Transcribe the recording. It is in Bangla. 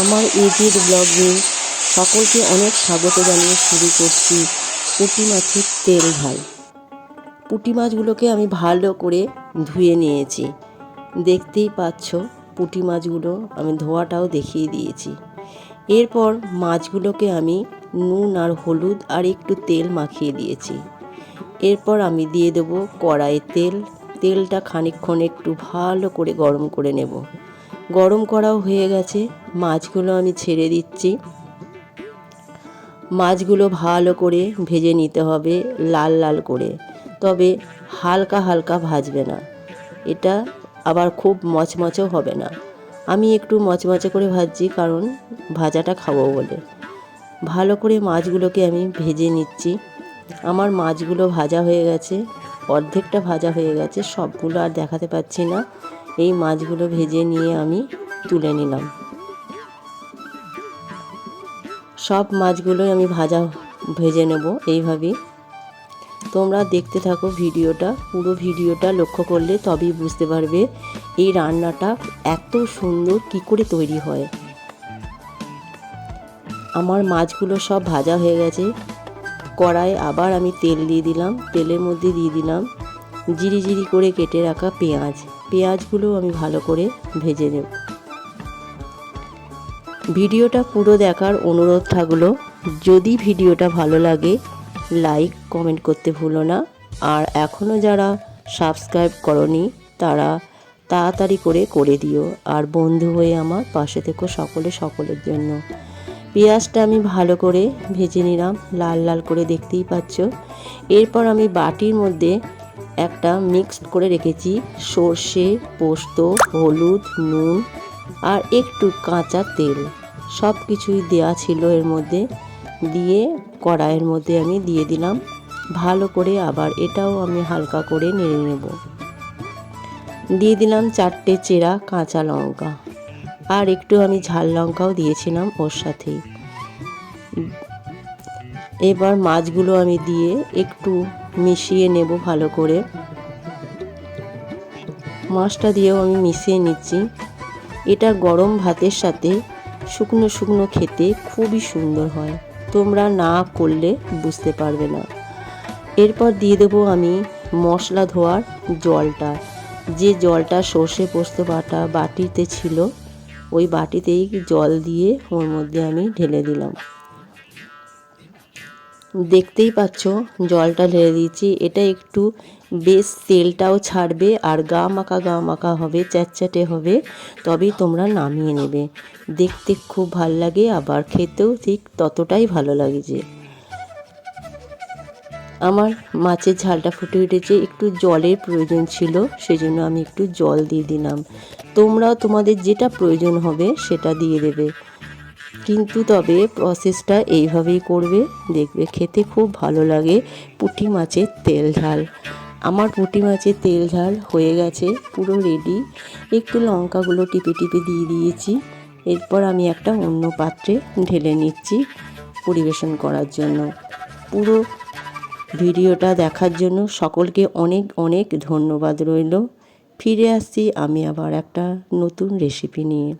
আমার এজির ব্লগে সকলকে অনেক স্বাগত জানিয়ে শুরু করছি পুঁটি মাছের তেল ঝাল। পুঁটি মাছগুলোকে আমি ভালো করে ধুয়ে নিয়েছি, দেখতেই পাচ্ছ। পুঁটি মাছগুলো আমি ধোয়াটাও দেখিয়ে দিয়েছি। এরপর মাছগুলোকে আমি নুন আর হলুদ আর একটু তেল মাখিয়ে দিয়েছি। এরপর আমি দিয়ে দেবো কড়াইয়ে তেল। তেলটা খানিকক্ষণ একটু ভালো করে গরম করে নেব। গরম করাও হয়ে গেছে, মাছগুলো আমি ছেড়ে দিচ্ছি। মাছগুলো ভালো করে ভেজে নিতে হবে, লাল লাল করে, তবে হালকা হালকা ভাজবে না, এটা আবার খুব মচমচেও হবে না। আমি একটু মচমচে করে ভাজছি, কারণ ভাজাটা খাবো বলে। ভালো করে মাছগুলোকে আমি ভেজে নিচ্ছি। আমার মাছগুলো ভাজা হয়ে গেছে, অর্ধেকটা ভাজা হয়ে গেছে, সবগুলো আর দেখাতে পাচ্ছি না। এই মাছগুলো ভেজে নিয়ে আমি তুলে নিলাম। সব মাছগুলোই আমি ভেজে নেব এইভাবেই। তোমরা দেখতে থাকো ভিডিওটা, পুরো ভিডিওটা লক্ষ্য করলে তবেই বুঝতে পারবে এই রান্নাটা এত সুন্দর কি করে তৈরি হয়। আমার মাছগুলো সব ভাজা হয়ে গেছে। কড়াই আবার আমি তেল দিয়ে দিলাম। তেলের মধ্যে দিয়ে দিলাম জিরি জিরি করে কেটে রাখা পেঁয়াজ। পেঁয়াজগুলো আমি ভালো করে ভেজে নেব। ভিডিওটা পুরো দেখার অনুরোধ থাকলো। যদি ভিডিওটা ভালো লাগে লাইক কমেন্ট করতে ভুলো না। আর এখনও যারা সাবস্ক্রাইব করনি তারা তাড়াতাড়ি করে দিও। আর বন্ধু হয়ে আমার পাশে থেকো সকলের জন্য। পেঁয়াজটা আমি ভালো করে ভেজে নিলাম, লাল লাল করে, দেখতেই পাচ্ছ। এরপর আমি বাটির মধ্যে একটা মিক্সড করে রেখেছি সর্ষে, পোস্ত, হলুদ, নুন আর একটু কাঁচা তেল, সব কিছুই দেওয়া ছিল এর মধ্যে। দিয়ে কড়াইয়ের মধ্যে আমি দিয়ে দিলাম ভালো করে। আবার এটাও আমি হালকা করে নেড়ে নেব। দিয়ে দিলাম 4টে চেরা কাঁচা লঙ্কা, আর একটু আমি ঝাল লঙ্কাও দিয়েছিলাম ওর সাথেই। এবার মাছগুলো আমি দিয়ে একটু মিশিয়ে নেব ভালো করে। মাছটা দিয়েও আমি মিশিয়ে নিচ্ছি। এটা গরম ভাতের সাথে শুকনো শুকনো খেতে খুবই সুন্দর হয়, তোমরা না করলে বুঝতে পারবে না। এরপর দিয়ে দেবো আমি মশলা ধোয়ার জলটা। যে জলটা সর্ষে পোস্ত বাটা বাটিতে ছিল, ওই বাটিতেই জল দিয়ে ওর মধ্যে আমি ঢেলে দিলাম। দেখতেই পাচ্ছ জলটা ঢেলে দিয়েছি। এটা একটু বেশ তেলটাও ছাড়বে আর গা মাখা হবে, চ্যাটচ্যাটে হবে, তবেই তোমরা নামিয়ে নেবে। দেখতে খুব ভালো লাগে, আবার খেতেও ঠিক ততটাই ভালো লাগে। যে আমার মাছের ঝালটা ফুটে উঠেছে, একটু জলের প্রয়োজন ছিল, সেজন্য আমি একটু জল দিয়ে দিলাম। তোমরাও তোমাদের যেটা প্রয়োজন হবে সেটা দিয়ে দেবে, কিন্তু তবে প্রসেসটা এইভাবেই করবে, দেখবে খেতে খুব ভালো লাগে। পুঁটি মাছের তেল ঝাল। আমার পুঁটি মাছের তেল ঝাল হয়ে গেছে, পুরো রেডি। একটু লঙ্কাগুলো টিপে টিপে দিয়ে দিয়েছি। এরপর আমি একটা অন্য পাত্রে ঢেলে নিচ্ছি পরিবেশন করার জন্য। পুরো ভিডিওটা দেখার জন্য সকলকে অনেক অনেক ধন্যবাদ রইল। ফিরে আসছি আমি আবার একটা নতুন রেসিপি নিয়ে।